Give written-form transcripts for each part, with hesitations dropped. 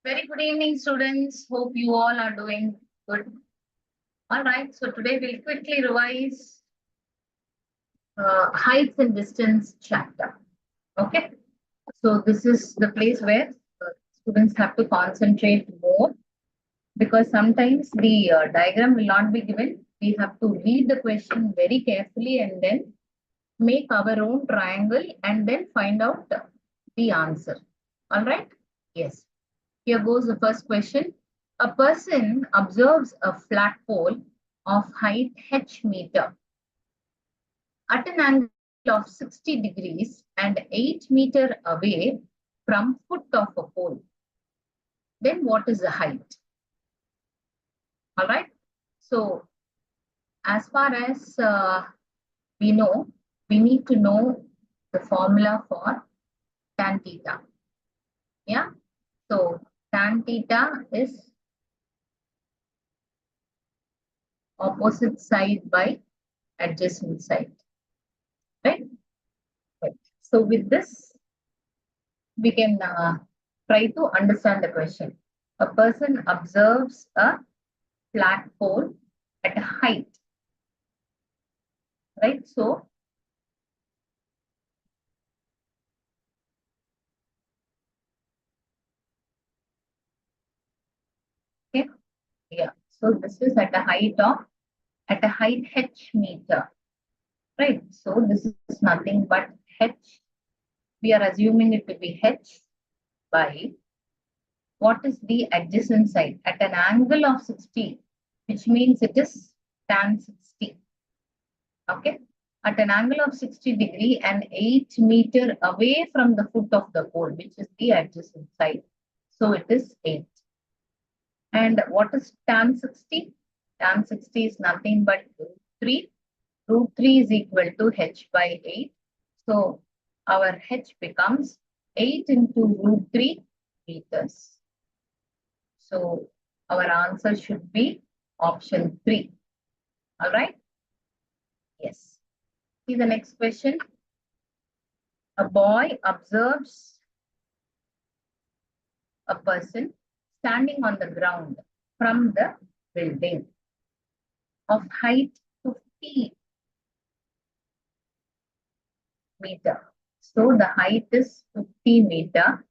Very good evening, students. Hope you all are doing good. All right, so today we'll quickly revise heights and distance chapter. Okay, so this is the place where students have to concentrate more because sometimes the diagram will not be given. We have to read the question very carefully and then make our own triangle and then find out the answer. All right, yes. Here goes the first question. A person observes a flagpole of height h meter at an angle of 60 degrees and 8 meter away from foot of a pole. Then what is the height? All right. So as far as we know, we need to know the formula for tan theta. Yeah. So tan theta is opposite side by adjacent side. Right? So with this, we can try to understand the question. A person observes a flagpole at a height, right? So, okay, yeah. So this is at a height h meter, right? So this is nothing but h. We are assuming it to be h by what is the adjacent side at an angle of 60, which means it is tan 60. Okay, at an angle of 60 degree and 8 meter away from the foot of the pole, which is the adjacent side. So it is 8. And what is tan 60? Tan 60 is nothing but root 3. Root 3 is equal to h by 8. So our h becomes 8 into root 3 meters. So our answer should be option 3. All right? Yes. See the next question. A boy observes a person standing on the ground from the building of height 50 meter. So the height is 50 meter.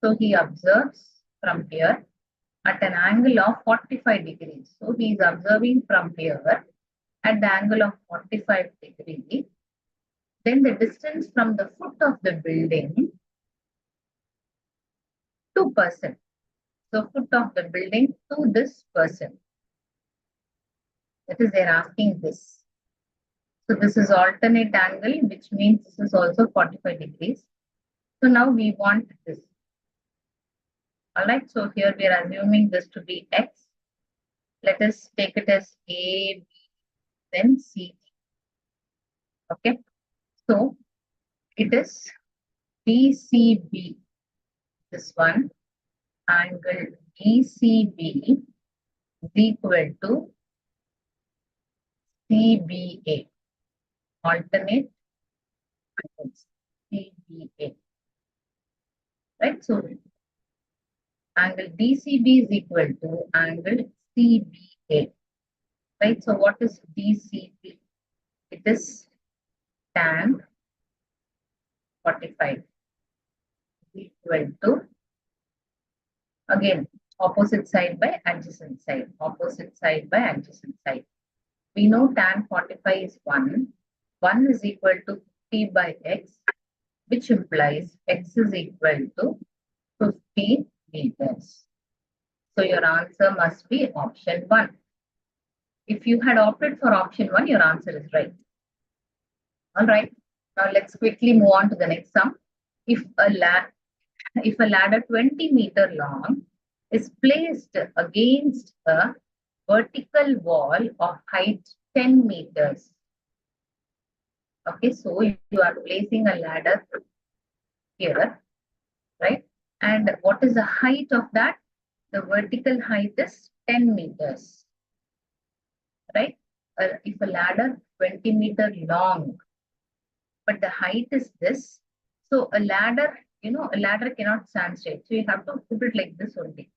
So he observes from here at an angle of 45 degrees. So he is observing from here at the angle of 45 degrees. Then the distance from the foot of the building to person. So foot of the building to this person. That is, they're asking this. So this is alternate angle, which means this is also 45 degrees. So now we want this. All right. So here we are assuming this to be x. Let us take it as A, B, then C. Okay. So it is DCB. This one angle DCB is equal to CBA. Alternate angles CBA. Right. So angle DCB is equal to angle CBA. Right. So what is DCB? It is tan 45 equal to, again, opposite side by adjacent side. Opposite side by adjacent side. We know tan 45 is 1. 1 is equal to 50 by x, which implies x is equal to 50 meters. So your answer must be option 1. If you had opted for option 1, your answer is right. All right. Now let's quickly move on to the next sum. If a ladder 20 meter long is placed against a vertical wall of height 10 meters. Okay, so you are placing a ladder here, right? And what is the height of that? The vertical height is 10 meters, right? If a ladder 20 meter long, but the height is this. So a ladder, a ladder cannot stand straight. So you have to put it like this only.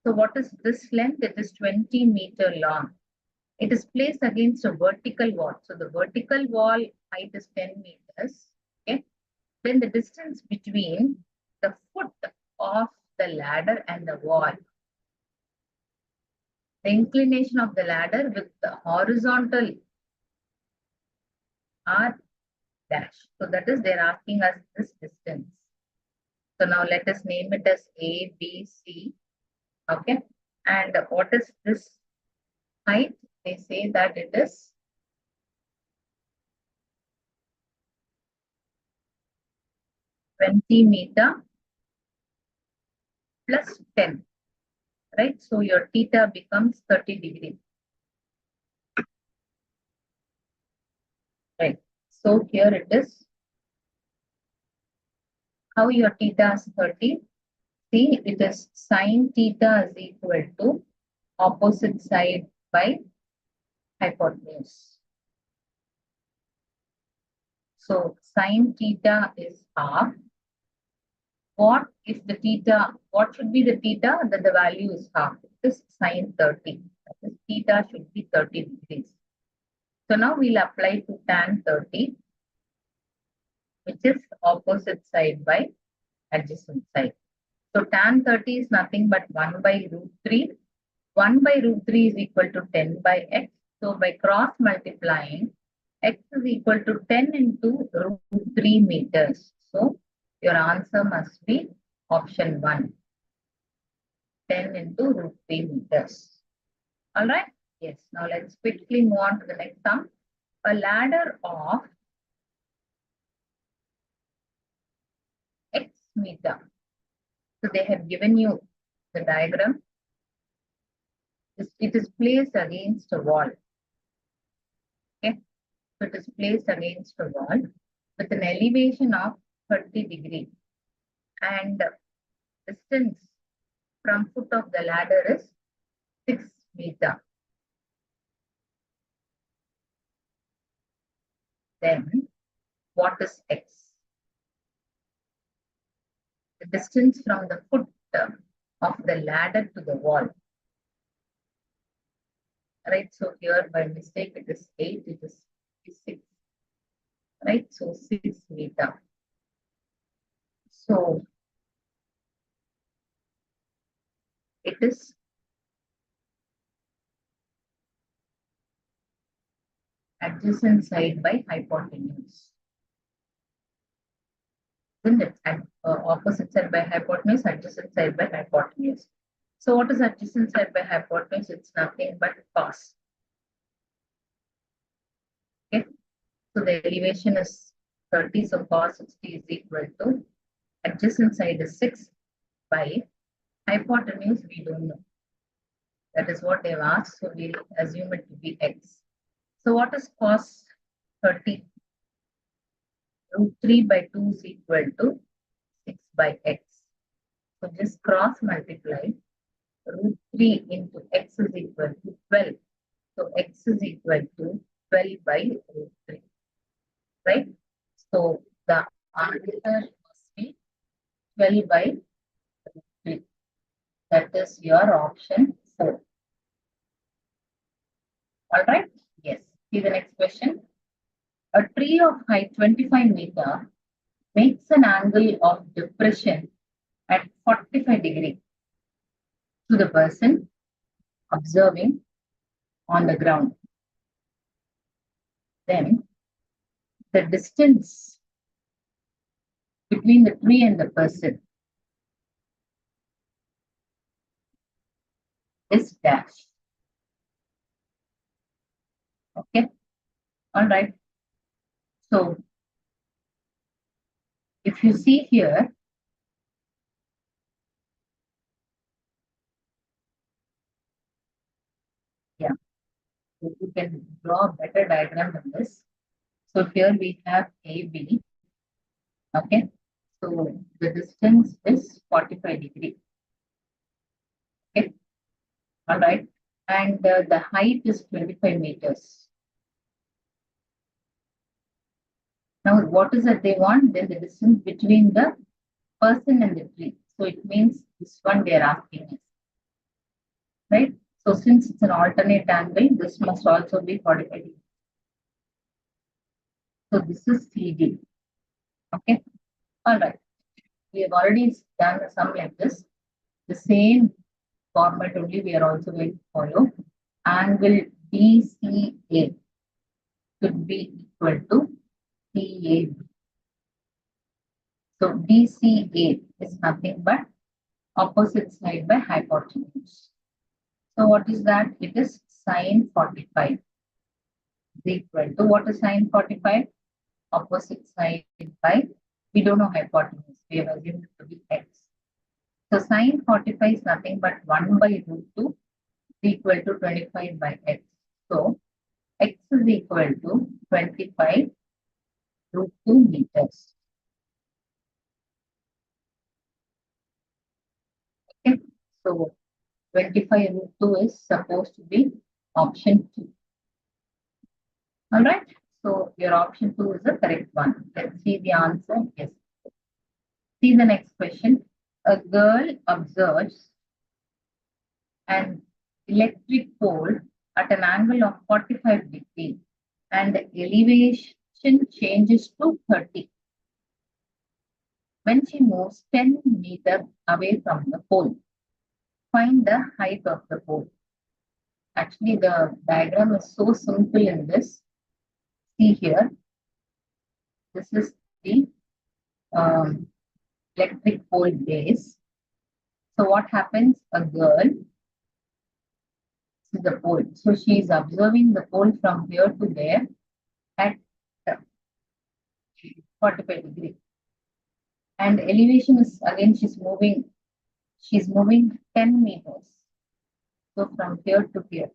So what is this length? It is 20-meter long. It is placed against a vertical wall. So the vertical wall height is 10 meters. Okay. Then the distance between the foot of the ladder and the wall, the inclination of the ladder with the horizontal R dash. So that is they're asking us this distance. So now let us name it as A, B, C. Okay. And what is this height? They say that it is 20-meter plus 10. Right? So your theta becomes 30 degrees. Right. So here it is. How your theta is 30? See, it is sine theta is equal to opposite side by hypotenuse. So sine theta is half. What if the theta, what should be the theta? That the value is half. It is sine 30. That is theta should be 30 degrees. So now we'll apply to tan 30, which is opposite side by adjacent side. So tan 30 is nothing but 1 by root 3. 1 by root 3 is equal to 10 by x. So by cross multiplying, x is equal to 10 into root 3 meters. So your answer must be option 1. 10 into root 3 meters. All right? Yes. Now let's quickly move on to the next sum. A ladder of x meter. So they have given you the diagram. It is placed against a wall. Okay. So it is placed against a wall with an elevation of 30 degrees. And distance from foot of the ladder is 6 meter. Then what is x? The distance from the foot of the ladder to the wall. Right, so here by mistake it is 8, it is 6. Right, so 6 meter. So it is adjacent side by hypotenuse. Isn't it? And opposite side by hypotenuse, adjacent side by hypotenuse. So what is adjacent side by hypotenuse? It's nothing but cos. Okay. So the elevation is 30, so cos 60 is equal to adjacent side is 6 by hypotenuse, we don't know. That is what they've asked, so we'll assume it to be x. So what is cos 30? Root 3 by 2 is equal to 6 by x. So just cross multiply. Root 3 into x is equal to 12. So x is equal to 12 by root 3. Right? So the answer must be 12 by root 3. That is your option 4. All right? Yes. See the next question. A tree of height 25 meter makes an angle of depression at 45 degrees to the person observing on the ground. Then the distance between the tree and the person is dash. Okay. All right. So if you see here, yeah, you can draw a better diagram than this. So here we have AB. Okay. So the distance is 45 degrees. Okay. All right. And the height is 25 meters. Now, what is that they want? Then the distance between the person and the tree. So it means this one they are asking us. right? So since it's an alternate angle, this must also be 45 degrees. So this is CD. Okay. All right. We have already done a sum like this. The same format only we are also going to follow. Angle DCA should be equal to CAB. So DCA is nothing but opposite side by hypotenuse. So what is that? It is sine 45 is equal to, what is sine 45? Opposite side by, we don't know hypotenuse, we have assumed it to be x. So sine 45 is nothing but 1 by root 2 is equal to 25 by x. So x is equal to 25 root 2 meters. Okay, so 25 root 2 is supposed to be option 2. All right, so your option 2 is the correct one. Let's see the answer. Yes. See the next question. A girl observes an electric pole at an angle of 45 degrees and the elevation changes to 30 when she moves 10 meters away from the pole. Find the height of the pole. Actually, the diagram is so simple in this. See here, this is the electric pole base. So what happens? A girl, this is the pole. So she is observing the pole from here to there at 45 degrees. And elevation is, again, she's moving 10 meters. So from here to here,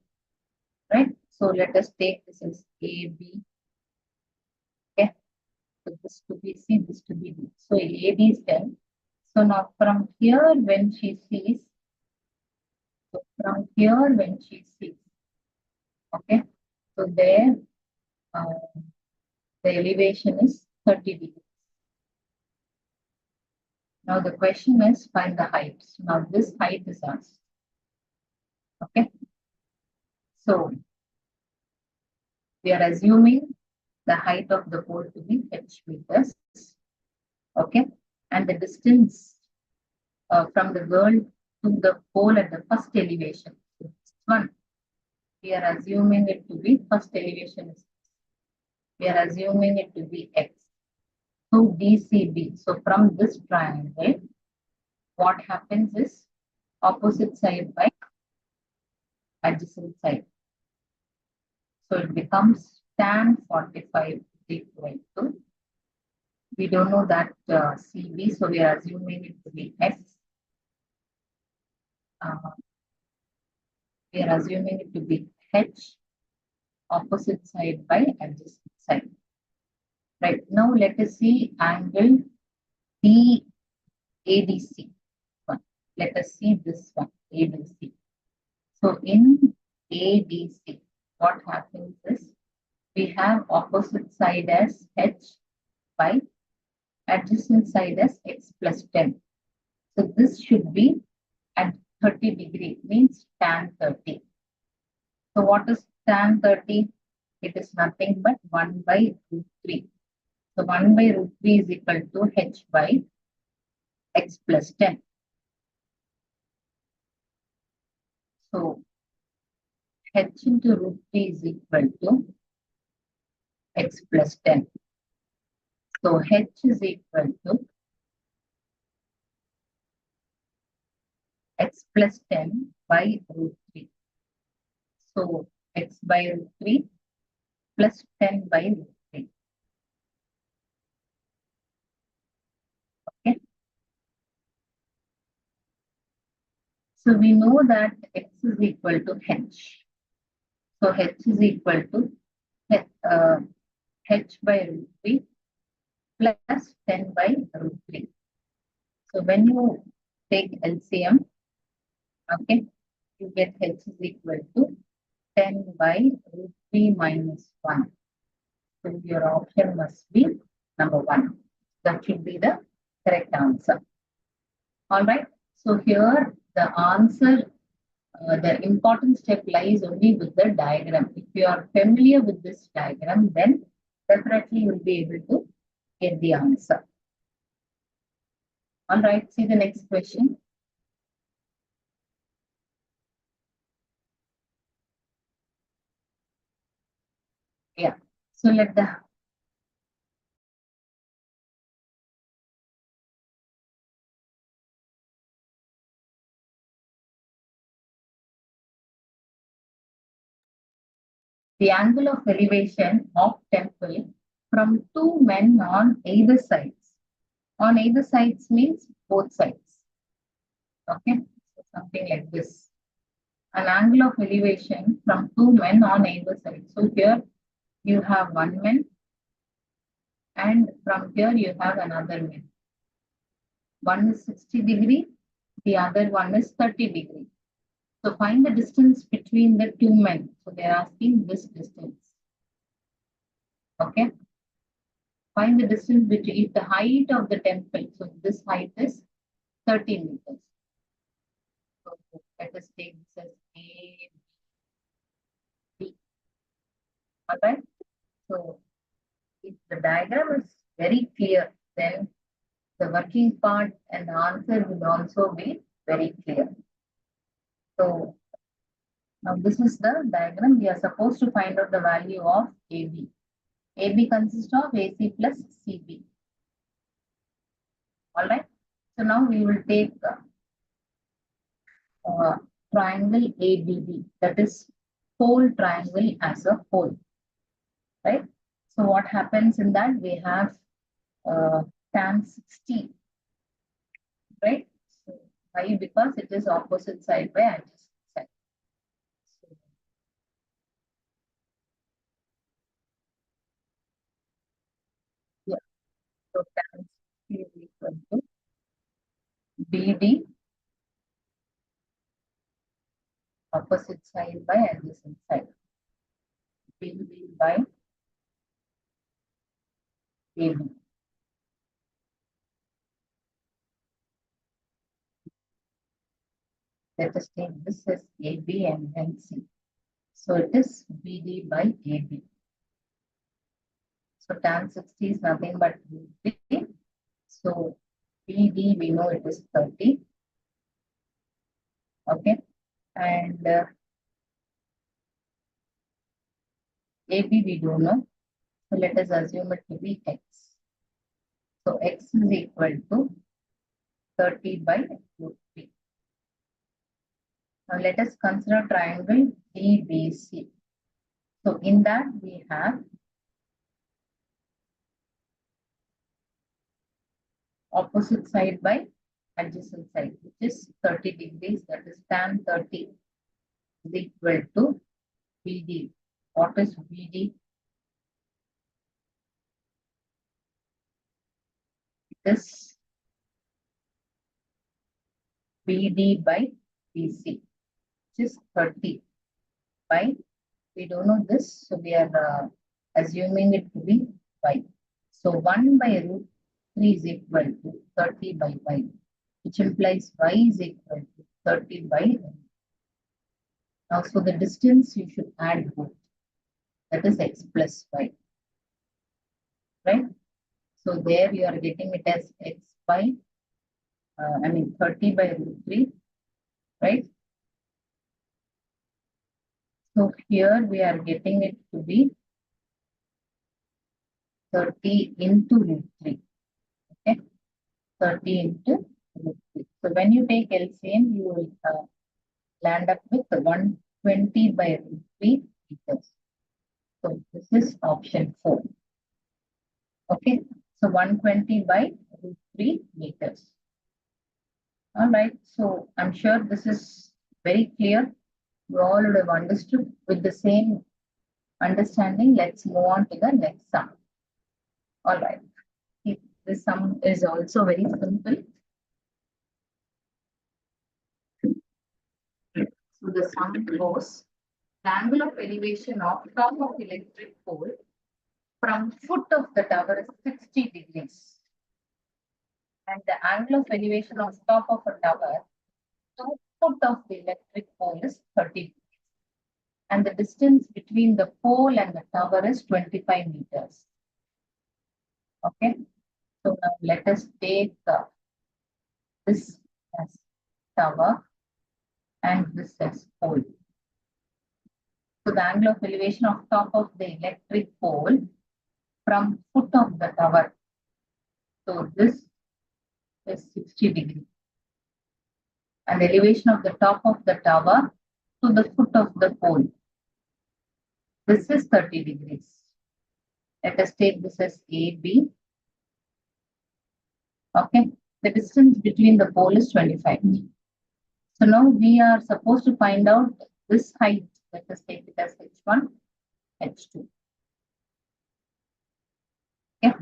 right? So let us take this as A, B. Okay. So this to be C, this to be D. So AB is 10. So now from here when she sees, okay. So there, the elevation is 30 degrees. Now the question is find the height. Now this height is asked. Okay. So we are assuming the height of the pole to be h meters. Okay. And the distance from the girl to the pole at the first elevation. So this one, we are assuming it to be first elevation is, we are assuming it to be x. So DCB. So from this triangle, what happens is opposite side by adjacent side. So it becomes tan 45 is equal to, we don't know that CB, so we are assuming it to be x. We are assuming it to be h, opposite side by adjacent side. Right, now let us see angle DADC. Let us see this one, ADC. So in ADC, what happens is we have opposite side as h by adjacent side as x plus 10. So this should be at 30 degree, means tan 30. So what is tan 30? It is nothing but 1 by root 3. So 1 by root 3 is equal to h by x plus 10. So h into root 3 is equal to x plus 10. So h is equal to x plus 10 by root 3. So x by root 3 plus 10 by root 3. Okay. So we know that x is equal to h. So h is equal to h by root 3 plus 10 by root 3. So when you take LCM, okay, you get h is equal to 10 by root 3 minus 1. So your option must be number 1. That should be the correct answer. All right. So here the answer the important step lies only with the diagram. If you are familiar with this diagram, then definitely you will be able to get the answer. All right, see the next question. Yeah, so let the angle of elevation of temple from two men on either sides. On either sides means both sides. Okay, so something like this. An angle of elevation from two men on either side. So here you have one man, and from here you have another man. One is 60 degree, the other one is 30 degree. So find the distance between the two men. So they are asking this distance. Okay. Find the distance between the height of the temple. So this height is 30 meters. So let us take this as A, B. All right. So if the diagram is very clear, then the working part and the answer will also be very clear. So now this is the diagram. We are supposed to find out the value of AB. AB consists of AC plus CB. All right. So now we will take triangle ABD, that is whole triangle as a whole. Right. So what happens in that? We have tan 60. Right. So why? Because it is opposite side by adjacent side. So, yeah. So tan 60 is equal to BD opposite side by adjacent side. BD by AB. Let us take this as AB and then C. So it is BD by AB. So tan 60 is nothing but BD. So BD we know it is 30. Okay. And AB we don't know. So let us assume it to be X. So X is equal to 30 by root 3. Now let us consider triangle DBC. So in that we have opposite side by adjacent side, which is 30 degrees. That is tan 30 is equal to BD. What is BD? It is BD by BC, which is 30 by, we don't know this, so we are assuming it to be y. So 1 by root 3 is equal to 30 by y, which implies y is equal to 30 by y. Now, so the distance you should add both, that is x plus y, right? So there you are getting it as x by, 30 by root 3, right? So here we are getting it to be 30 into root 3. Okay, 30 into root 3. So when you take LCM, you will land up with 120 by root 3 meters. So this is option 4. Okay, so 120 by root 3 meters. All right, so I'm sure this is very clear. You all would have understood. With the same understanding, let's move on to the next sum. All right, this sum is also very simple. So the sum goes, the angle of elevation of top of electric pole from foot of the tower is 60 degrees. And the angle of elevation of top of a tower to foot of the electric pole is 30 degrees. And the distance between the pole and the tower is 25 meters. Okay. So now let us take this as tower and this as pole. So the angle of elevation of top of the electric pole from foot of the tower. So this is 60 degrees. And the elevation of the top of the tower to the foot of the pole. This is 30 degrees. Let us take this as AB. Okay. The distance between the pole is 25. So now we are supposed to find out this height. Let us take it as H1, H2. Okay.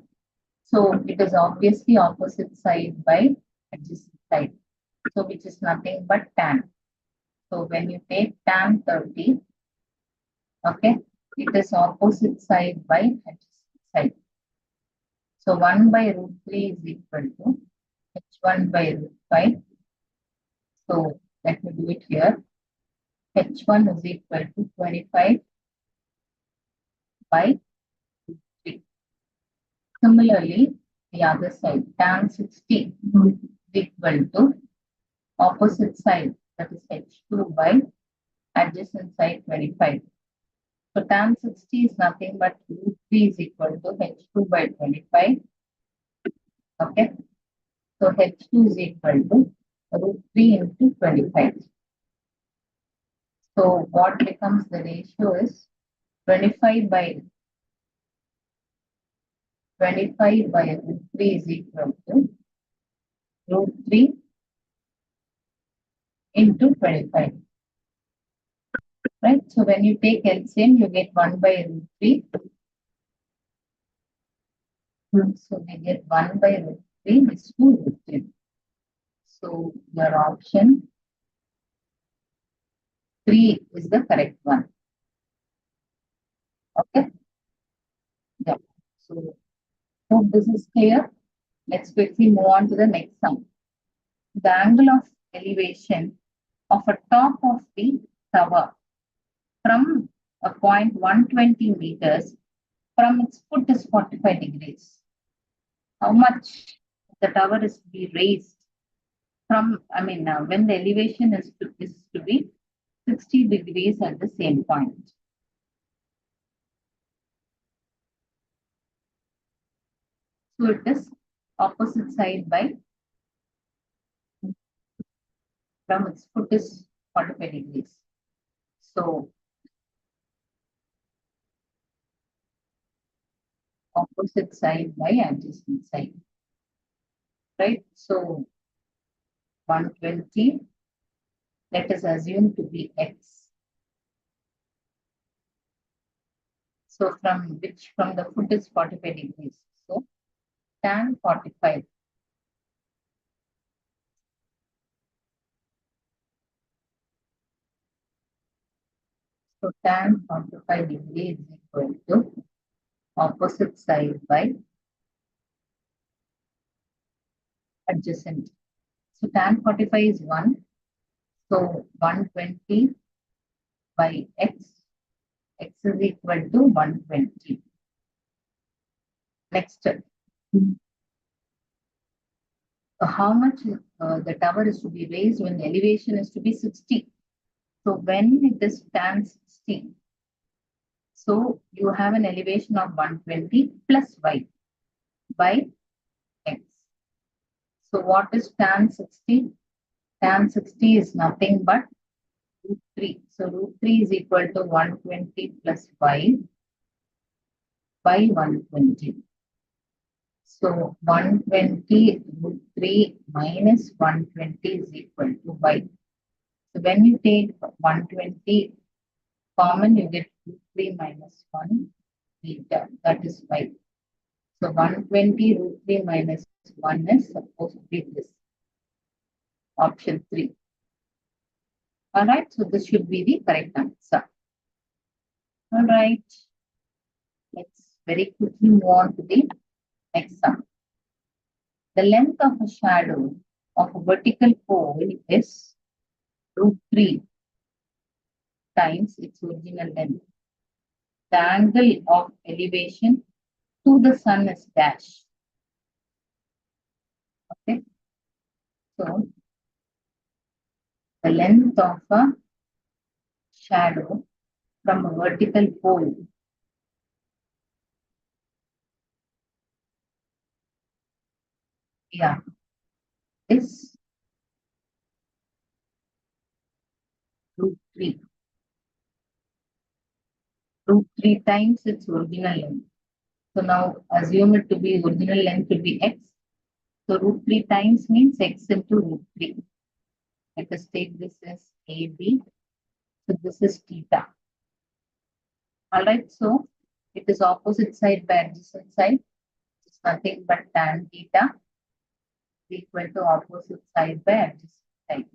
So it is obviously opposite side by adjacent side. So which is nothing but tan. So when you take tan 30, okay, it is opposite side by adjacent side. So 1 by root 3 is equal to H1 by root 5. So let me do it here. H1 is equal to 25 by root 3. Similarly, the other side, tan 60 is equal to opposite side, that is H2 by adjacent side 25. So tan 60 is nothing but root 3 is equal to H2 by 25. Okay. So H2 is equal to root 3 into 25. So what becomes the ratio is 25 by root 3 is equal to root 3 into 25. Right? So when you take LCM, you get 1 by root 3. So we get 1 by root 3 is 2 root 3. So your option 3 is the correct one. Okay. Yeah. So hope this is clear. Let's quickly move on to the next sum. The angle of elevation of a top of the tower from a point 120 meters from its foot is 45 degrees. How much the tower is to be raised from, when the elevation is to be 60 degrees at the same point. So it is opposite side by from its foot is 45 degrees. So opposite side by adjacent side. Right? So 120, let us assume to be x. So from the foot is 45 degrees. So tan 45. So tan 45 degrees is equal to opposite side by adjacent. So tan 45 is 1. So 120 by x. X is equal to 120. Next. So how much the tower is to be raised when the elevation is to be 60. So when it is tan 60, so you have an elevation of 120 plus y by x. So what is tan 60? Tan 60 is nothing but root 3. So root 3 is equal to 120 plus y by 120. So 120 root 3 minus 120 is equal to y. So when you take 120 common, you get root 3 minus 1 beta, that is y. So 120 root 3 minus 1 is supposed to be this. Option 3. Alright, so this should be the correct answer. Alright, let's very quickly move on to the next sum. The length of a shadow of a vertical pole is root 3 times its original length. The angle of elevation to the sun is dash. Okay. So the length of a shadow from a vertical pole, yeah, is root 3. Root 3 times its original length. So now assume it to be original length to be x. So root 3 times means x into root 3. Let us take this as AB. So this is theta. Alright, so it is opposite side by adjacent side. It's nothing but tan theta is equal to opposite side by adjacent side.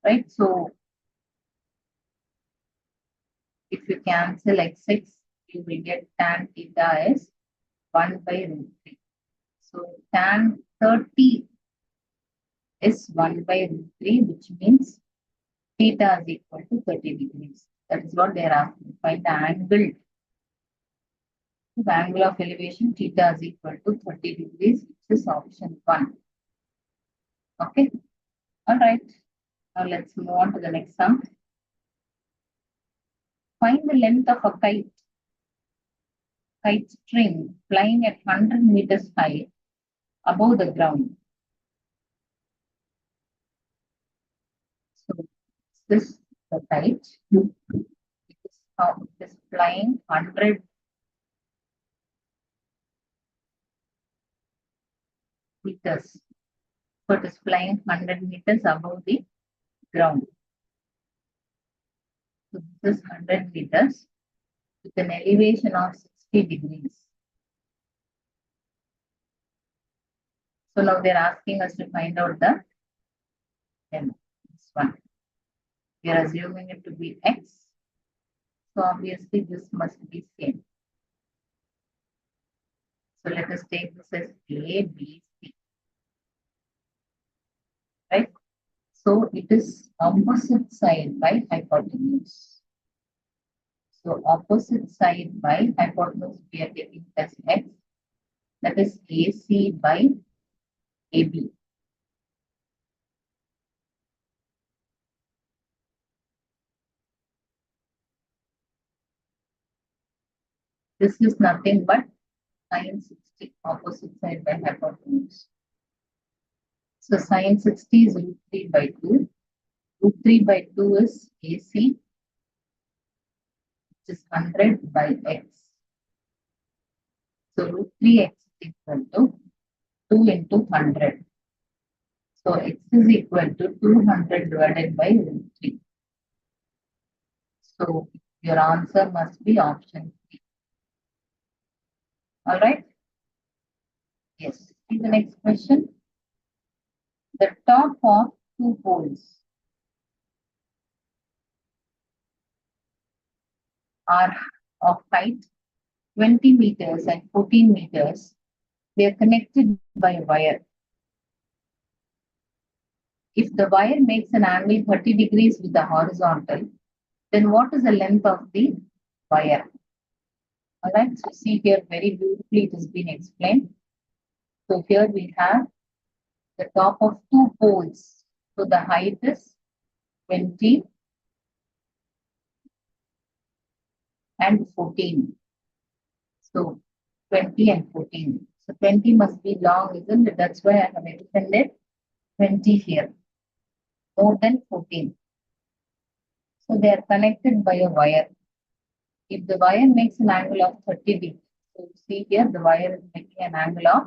Right? So if you cancel x6, you will get tan theta is 1 by root 3. So tan 30 is 1 by root 3, which means theta is equal to 30 degrees. That is what they are asking. Find the angle. The angle of elevation theta is equal to 30 degrees, which is option 1. Okay. All right. Now let's move on to the next sum. Find the length of a kite string flying at 100 meters high above the ground. So this is the kite. It is flying 100 meters. So it is flying 100 meters above the ground. So this is 100 meters with an elevation of 60 degrees. So now they're asking us to find out the this one. We are assuming it to be x. So obviously this must be same. So let us take this as A, B, C. Right? So it is opposite side by hypotenuse. So opposite side by hypotenuse we are taking as x. That is AC by AB. This is nothing but sine 60 opposite side by hypotenuse. So sine 60 is root 3 by 2. Root 3 by 2 is AC, which is 100 by x. So root 3x is equal to 2 into 100. So x is equal to 200 divided by root 3. So your answer must be option 3. All right? Yes. See the next question. The top of two poles are of height 20 meters and 14 meters. They are connected by a wire. If the wire makes an angle 30 degrees with the horizontal, then what is the length of the wire? All right, so see here very beautifully it has been explained. So here we have the top of two poles. So the height is 20 and 14. So 20 and 14. So 20 must be long, isn't it? That's why I have extended 20 here, more than 14. So they are connected by a wire. If the wire makes an angle of 30 degrees, so see here the wire is making an angle of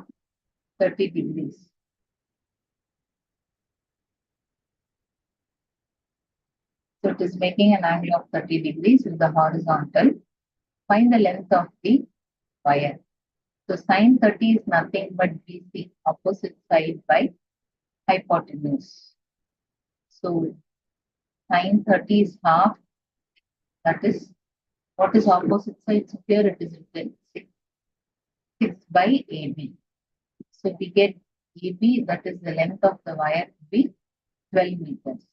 30 degrees. So it is making an angle of 30 degrees with the horizontal. Find the length of the wire. So sine 30 is nothing but BC, opposite side by hypotenuse. So sine 30 is half. That is what is opposite side. So here it is written 6 by AB. So we get AB, that is the length of the wire, to be 12 meters.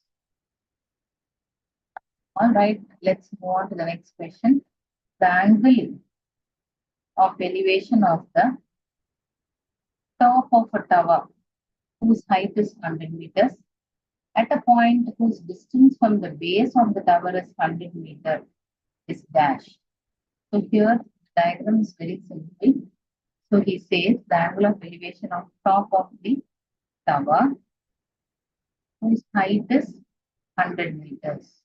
All right, let's move on to the next question. The angle of elevation of the top of a tower whose height is 100 meters at a point whose distance from the base of the tower is 100 meters is dash. So here the diagram is very simple. So he says the angle of elevation of top of the tower whose height is 100 meters.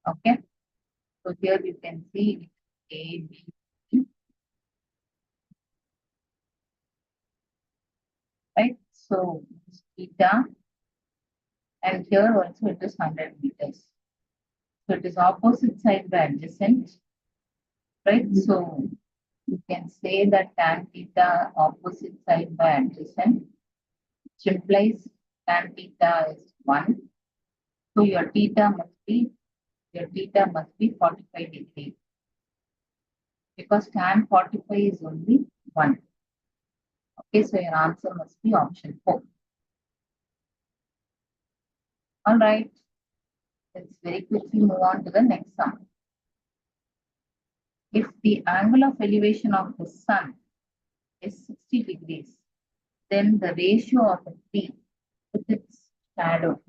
Okay. So here you can see A, B, C, right? So theta, and here also it is 100 meters. So it is opposite side by adjacent, right? So you can say that tan theta opposite side by adjacent, which implies tan theta is 1. So your theta must be 45 degrees because tan 45 is only 1. Okay, so your answer must be option 4. All right, let's very quickly move on to the next sum. If the angle of elevation of the sun is 60 degrees, then the ratio of a tree with its shadow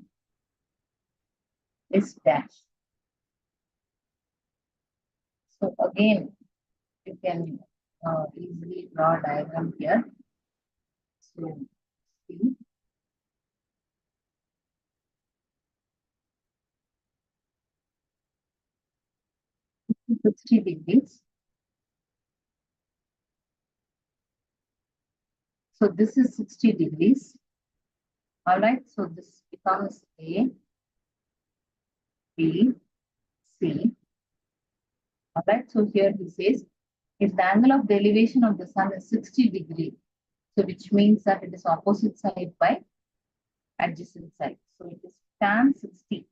is dash. So again, you can easily draw a diagram here. So see, 60 degrees. So this is 60 degrees. All right, so this becomes A, B, C. All right, so here he says, if the angle of the elevation of the sun is 60 degrees, so which means that it is opposite side by adjacent side. So it is tan 60 is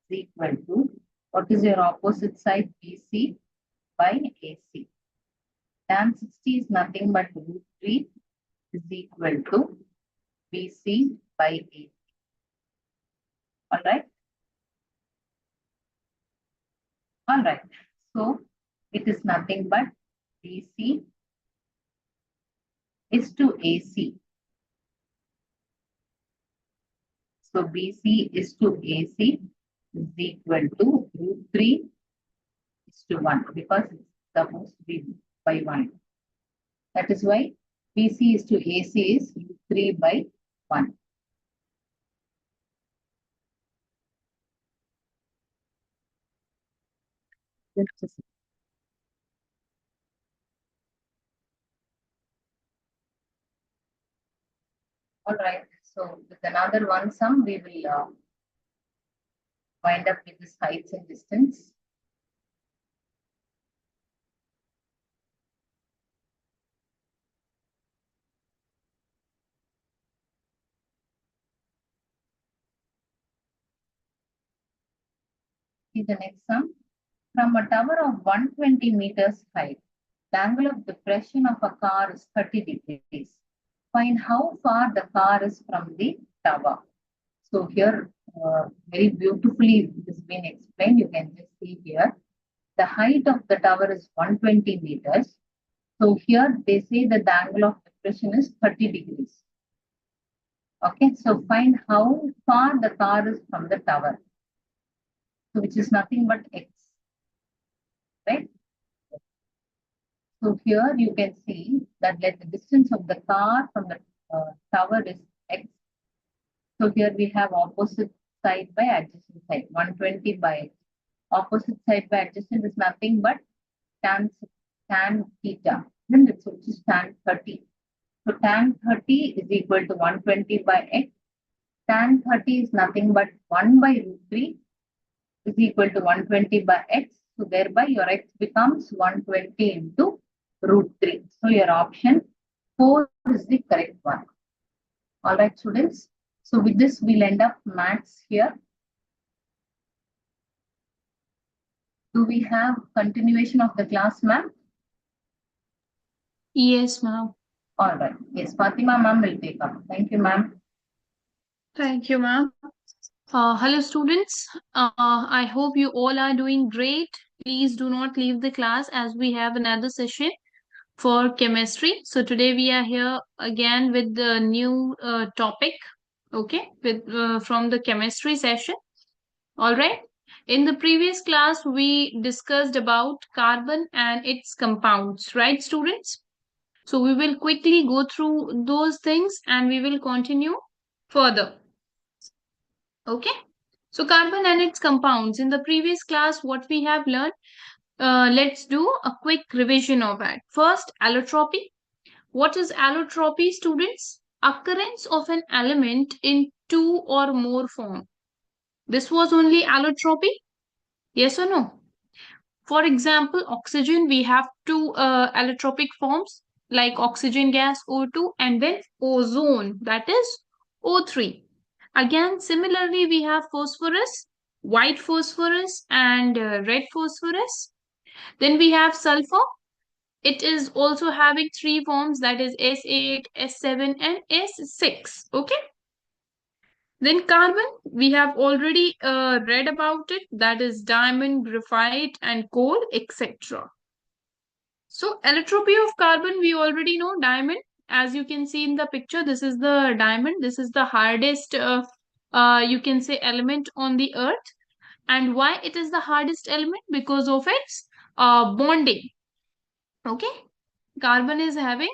equal to, what is your opposite side? BC by AC. Tan 60 is nothing but root 3 is equal to BC by AC. All right. All right. So it is nothing but BC is to AC. So BC is to AC is equal to root 3 is to 1 because it's supposed to be by 1. That is why BC is to AC is root 3 by 1. All right. So with another one sum, we will wind up with this heights and distance. See the next sum. From a tower of 120 meters height, the angle of depression of a car is 30 degrees. Find how far the car is from the tower. So here, very beautifully it has been explained. You can just see here. The height of the tower is 120 meters. So here they say that the angle of depression is 30 degrees. Okay, so find how far the car is from the tower. So which is nothing but x, right? So here you can see that let the distance of the car from the tower is x. So here we have opposite side by adjacent side, 120 by opposite side by adjacent is nothing but tan theta. Then it's which is tan 30. So tan 30 is equal to 120 by x. Tan 30 is nothing but 1 by root 3 is equal to 120 by x. So thereby your x becomes 120 into root 3. So your option 4 is the correct one. All right, students. So with this, we'll end up maths here. Do we have continuation of the class, ma'am? Yes, ma'am. All right. Yes, Fatima ma'am will take up. Thank you, ma'am. Thank you, ma'am. Hello, students. I hope you all are doing great. Please do not leave the class as we have another session for chemistry. So today we are here again with the new topic. Okay, with from the chemistry session. All right. In the previous class, we discussed about carbon and its compounds, right, students? So we will quickly go through those things and we will continue further. Okay. So carbon and its compounds. In the previous class, what we have learned, let's do a quick revision of it. First, allotropy. What is allotropy, students? Occurrence of an element in two or more form. This was only allotropy. Yes or no? For example, oxygen, we have two allotropic forms like oxygen gas O2 and then ozone, that is O3. Again, similarly, we have phosphorus, white phosphorus and red phosphorus. Then we have sulfur. It is also having three forms, that is S8, S7 and S6. Okay. Then carbon, we have already read about it, that is diamond, graphite and coal, etc. So allotropy of carbon, we already know diamond. As you can see in the picture, this is the diamond. This is the hardest, you can say, element on the earth. And why it is the hardest element? Because of its bonding. Okay, carbon is having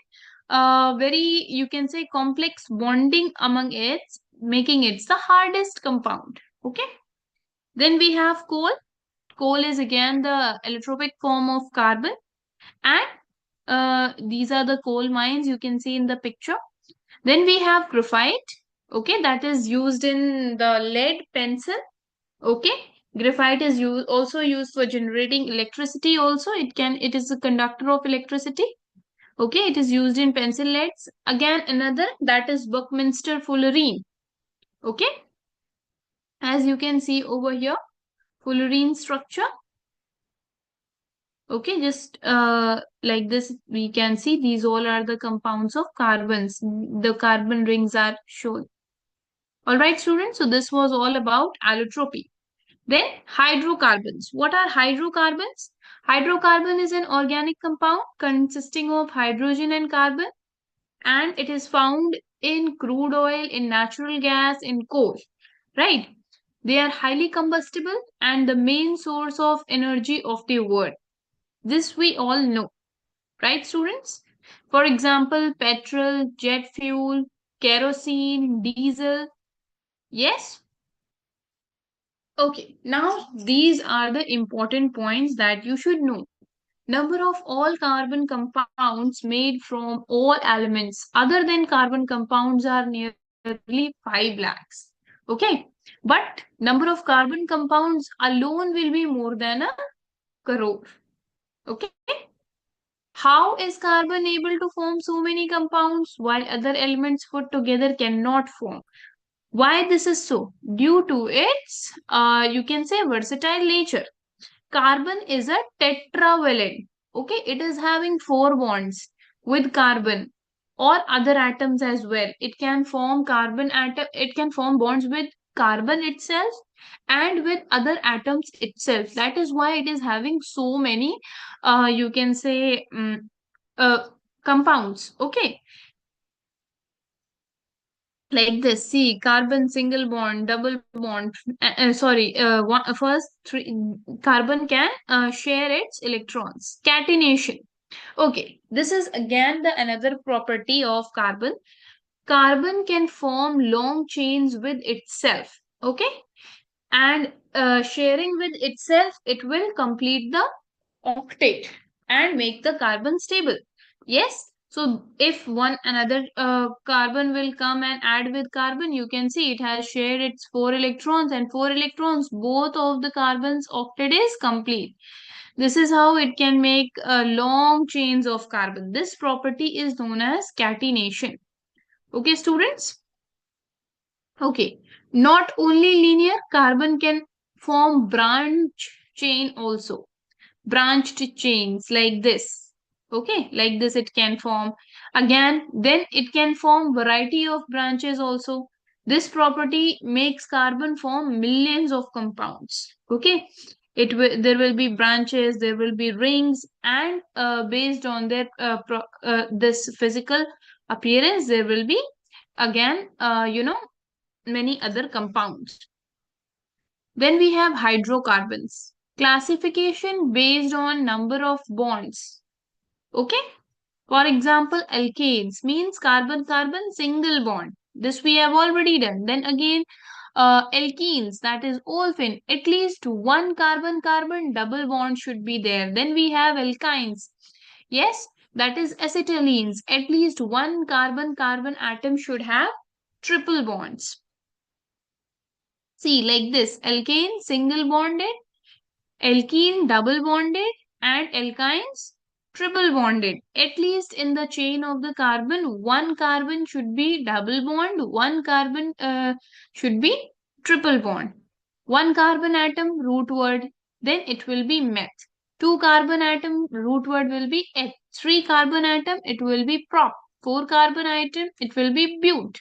very, you can say, complex bonding among its, making it the hardest compound. Okay, then we have coal. Coal is again the allotropic form of carbon, and these are the coal mines you can see in the picture. Then we have graphite. Okay, that is used in the lead pencil. Okay, graphite is also used for generating electricity. Also, it is a conductor of electricity. Okay, it is used in pencil leads. Again, another, that is Buckminster fullerene. Okay, as you can see over here, fullerene structure. Okay, just like this, we can see these all are the compounds of carbons. The carbon rings are shown. All right, students. So this was all about allotropy. Then hydrocarbons. What are hydrocarbons? Hydrocarbon is an organic compound consisting of hydrogen and carbon, and it is found in crude oil, in natural gas, in coal. Right? They are highly combustible and the main source of energy of the world. This we all know. Right, students? For example, petrol, jet fuel, kerosene, diesel. Yes? Okay, now these are the important points that you should know. Number of all carbon compounds made from all elements other than carbon compounds are nearly 5 lakhs. Okay, but number of carbon compounds alone will be more than a crore. Okay, how is carbon able to form so many compounds while other elements put together cannot form? Why this is so? Due to its, you can say, versatile nature. Carbon is a tetravalent. Okay, it is having four bonds with carbon or other atoms as well. It can form carbon atom. It can form bonds with carbon itself and with other atoms itself. That is why it is having so many, you can say, compounds. Okay, like this. See, carbon single bond, double bond. Sorry, first three, carbon can share its electrons. Catenation. Okay, this is again the another property of carbon. Carbon can form long chains with itself. Okay, and sharing with itself, it will complete the octet and make the carbon stable. Yes. So if one another carbon will come and add with carbon, you can see it has shared its four electrons, and four electrons, both of the carbons octet is complete. This is how it can make long chains of carbon. This property is known as catenation. Okay, students. Okay, not only linear, carbon can form branch chain also. Branched chains like this. Okay, like this it can form. Again, then it can form variety of branches also. This property makes carbon form millions of compounds. Okay, there will be branches, there will be rings, and based on their this physical appearance, there will be again many other compounds. Then we have hydrocarbons. Classification based on number of bonds. Okay. For example, alkanes means carbon-carbon single bond. This we have already done. Then again, alkenes, that is olefin, at least one carbon-carbon double bond should be there. Then we have alkynes. Yes, that is acetylenes. At least one carbon-carbon atom should have triple bonds. See, like this, alkane single bonded, alkene double bonded, and alkynes triple bonded. At least in the chain of the carbon, one carbon should be double bond, one carbon should be triple bond. One carbon atom root word, then it will be meth. Two carbon atom root word will be eth. Three carbon atom it will be prop. Four carbon atom it will be but.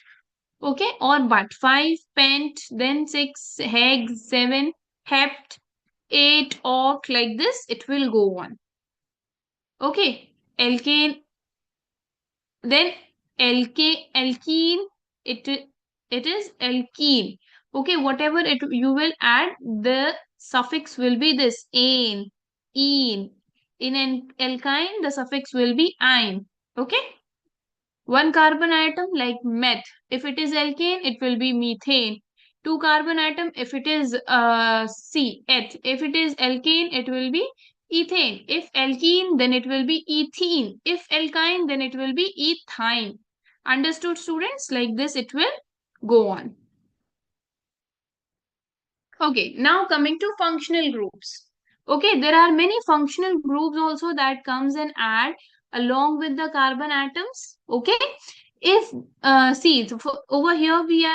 Okay, or but. Five pent, then six heg, seven hept, 8 oct, like this it will go on. Okay, alkane, then alkene, it is alkene. Okay, whatever it you will add, the suffix will be this ane, ene. In an alkyne, the suffix will be ine. Okay, one carbon atom like meth. If it is alkane, it will be methane. Two carbon atom, if it is eth. If it is alkane, it will be ethane. If alkene, then it will be ethene. If alkyne, then it will be ethyne. Understood, students? Like this, it will go on. Okay, now coming to functional groups. Okay, there are many functional groups also that comes and add along with the carbon atoms. Okay, if see so over here we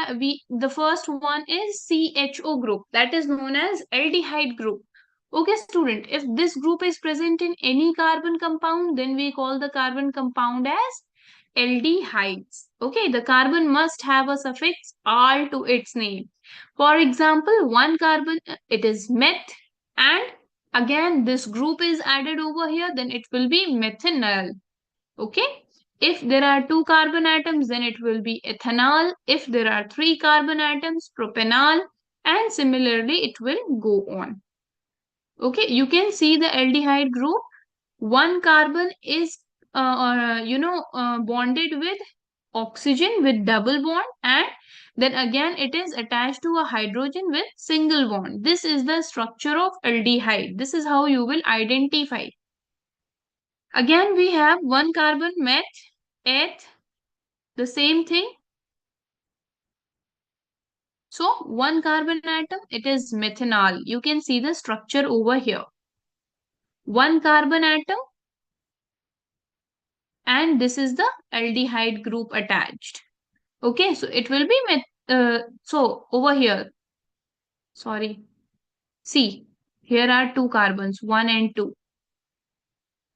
the first one is CHO group, that is known as aldehyde group. Okay, student, if this group is present in any carbon compound, then we call the carbon compound as aldehydes. Okay, the carbon must have a suffix al to its name. For example, one carbon, it is meth, and again this group is added over here, then it will be methanol. Okay. If there are two carbon atoms, then it will be ethanol. If there are three carbon atoms, propanol, and similarly it will go on. Okay, you can see the aldehyde group. One carbon is bonded with oxygen with double bond, and then again it is attached to a hydrogen with single bond. This is the structure of aldehyde. This is how you will identify. Again we have one carbon meth, eth, the same thing. So one carbon atom, it is methanol. You can see the structure over here. One carbon atom, and this is the aldehyde group attached. Okay, so it will be so over here. Sorry. See, here are two carbons, 1 and 2.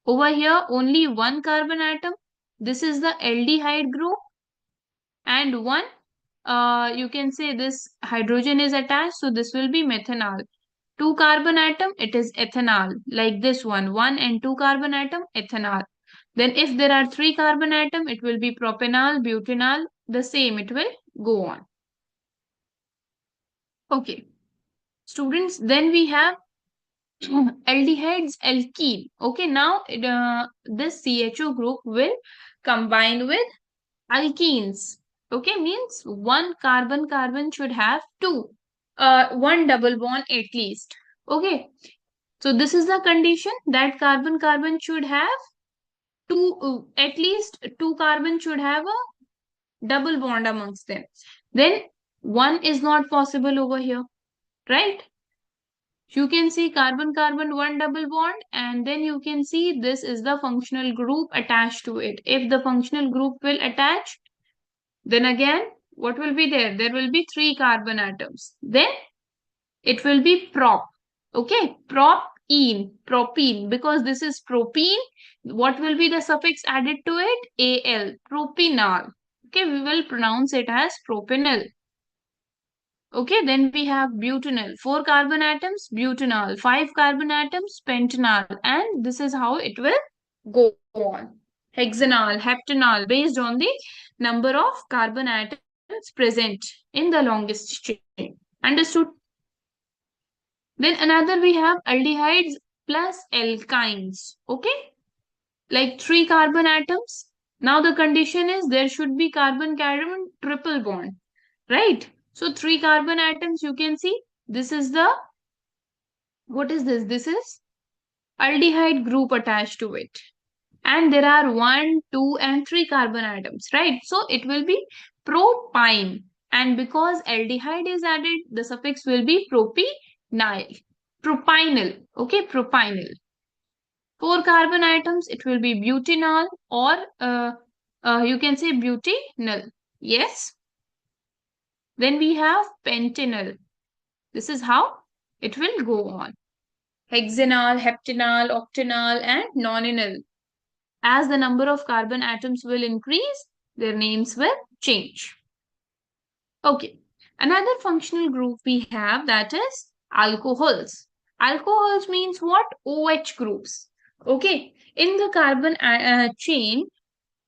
Over here, only one carbon atom. This is the aldehyde group. And one, you can say this hydrogen is attached, so this will be methanol. Two carbon atom, it is ethanol. Like this one and two carbon atom, ethanol. Then if there are three carbon atom, it will be propanol, butanol. The same, it will go on. Okay. Students, then we have aldehydes, alkene. Okay, now this CHO group will combine with alkenes. Okay, means one carbon should have two, one double bond at least. Okay, so this is the condition that carbon should have two, at least two carbon should have a double bond amongst them. Then one is not possible over here, right? You can see carbon one double bond, and then you can see this is the functional group attached to it. If the functional group will attach, then again what will be there? There will be three carbon atoms. Then it will be prop. Okay, propene, because this is propene. What will be the suffix added to it? Al, propanol. Okay, we will pronounce it as propanol. Okay, then we have butanol. 4 carbon atoms, butanol. 5 carbon atoms, pentanol. And this is how it will go on. Hexanol, heptanol, based on the number of carbon atoms present in the longest chain. Understood? Then another we have aldehydes plus alkynes. Okay, like 3 carbon atoms. Now the condition is there should be carbon-carbon triple bond, right? So 3 carbon atoms you can see. This is the, what is this? This is aldehyde group attached to it. And there are 1, 2 and 3 carbon atoms, right? So it will be propyne. And because aldehyde is added, the suffix will be propynyl. Propynyl. Okay, propynyl. 4 carbon atoms, it will be butanol or you can say butanol. Yes. Then we have pentanol. This is how it will go on. Hexanol, heptanol, octanol, and nonenal. As the number of carbon atoms will increase, their names will change. Okay. Another functional group we have, that is alcohols. Alcohols means what? OH groups. Okay. In the carbon chain,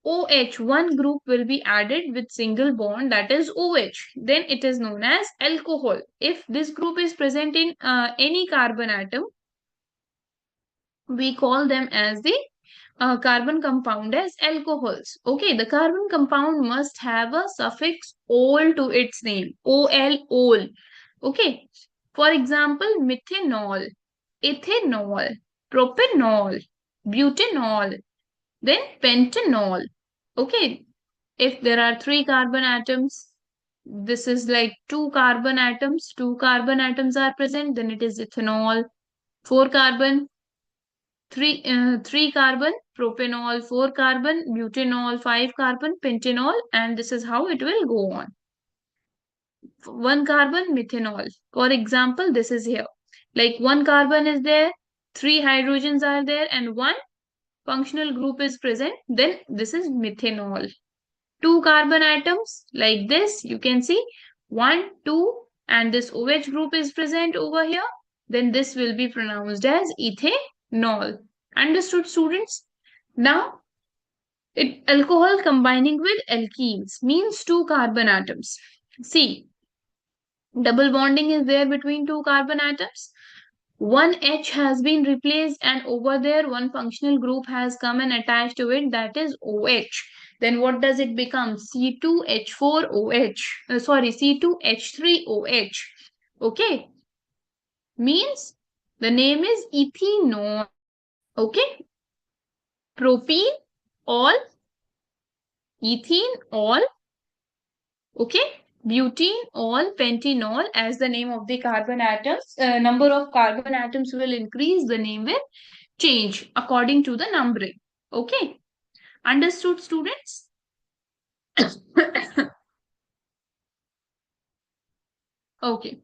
OH, one group will be added with single bond, that is OH. Then it is known as alcohol. If this group is present in any carbon atom, we call them as the carbon compound as alcohols. Okay, the carbon compound must have a suffix ol to its name. OL, ol. Okay. For example, methanol, ethanol, propanol, butanol, then pentanol. Okay, if there are 3 carbon atoms, this is like 2 carbon atoms, 2 carbon atoms are present, then it is ethanol. 4 carbon, 3 carbon, propanol. 4 carbon, butanol. 5 carbon, pentanol. And this is how it will go on. 1 carbon, methanol. For example, this is here. Like 1 carbon is there, 3 hydrogens are there, and 1 functional group is present. Then this is methanol. 2 carbon atoms like this, you can see 1, 2, and this OH group is present over here. Then this will be pronounced as ethanol. Understood, students? Now, alcohol combining with alkenes means 2 carbon atoms. See, double bonding is there between 2 carbon atoms. One H has been replaced, and over there one functional group has come and attached to it, that is OH. Then what does it become? C2H4OH. Sorry, C2H3OH. Okay. Means the name is ethanol. Okay. Propene, all, ethene, all. Okay. Butene, all, pentanol, as the name of the carbon atoms, number of carbon atoms will increase, the name will change according to the numbering. Okay. Understood, students? Okay.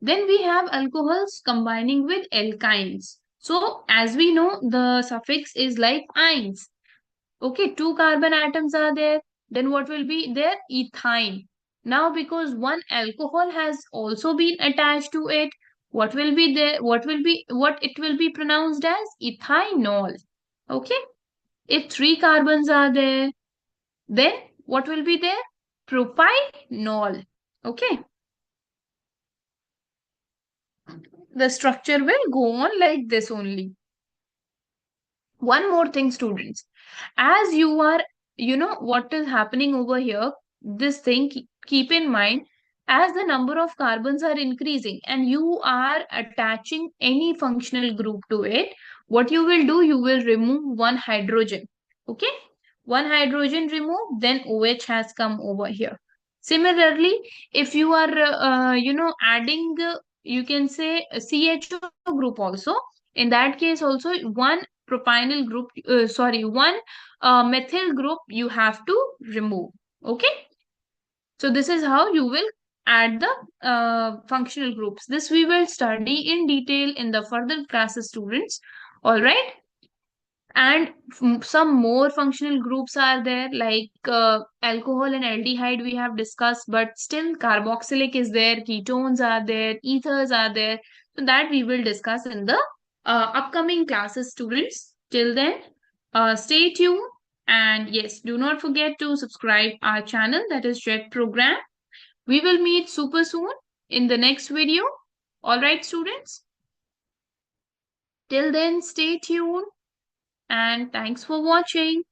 Then we have alcohols combining with alkynes. So as we know, the suffix is like ines. Okay, 2 carbon atoms are there. Then what will be there? Ethyne. Now because one alcohol has also been attached to it, what will be there? What it will be pronounced as? Ethanol. Okay. If 3 carbons are there, then what will be there? Propynol. Okay. The structure will go on like this only. One more thing, students. As you are, what is happening over here, this thing, keep in mind, as the number of carbons are increasing and you are attaching any functional group to it, what you will do, you will remove one hydrogen. Okay. One hydrogen removed, then OH has come over here. Similarly, if you are, adding, you can say CHO group also. In that case also, one propynyl group, one methyl group you have to remove. Okay. So this is how you will add the functional groups. This we will study in detail in the further classes, students. All right. And some more functional groups are there, like alcohol and aldehyde we have discussed, but still carboxylic is there, ketones are there, ethers are there. So that we will discuss in the upcoming classes, students. Till then, stay tuned. And yes, do not forget to subscribe our channel, that is Jet Program. We will meet super soon in the next video. All right, students. Till then, stay tuned and thanks for watching.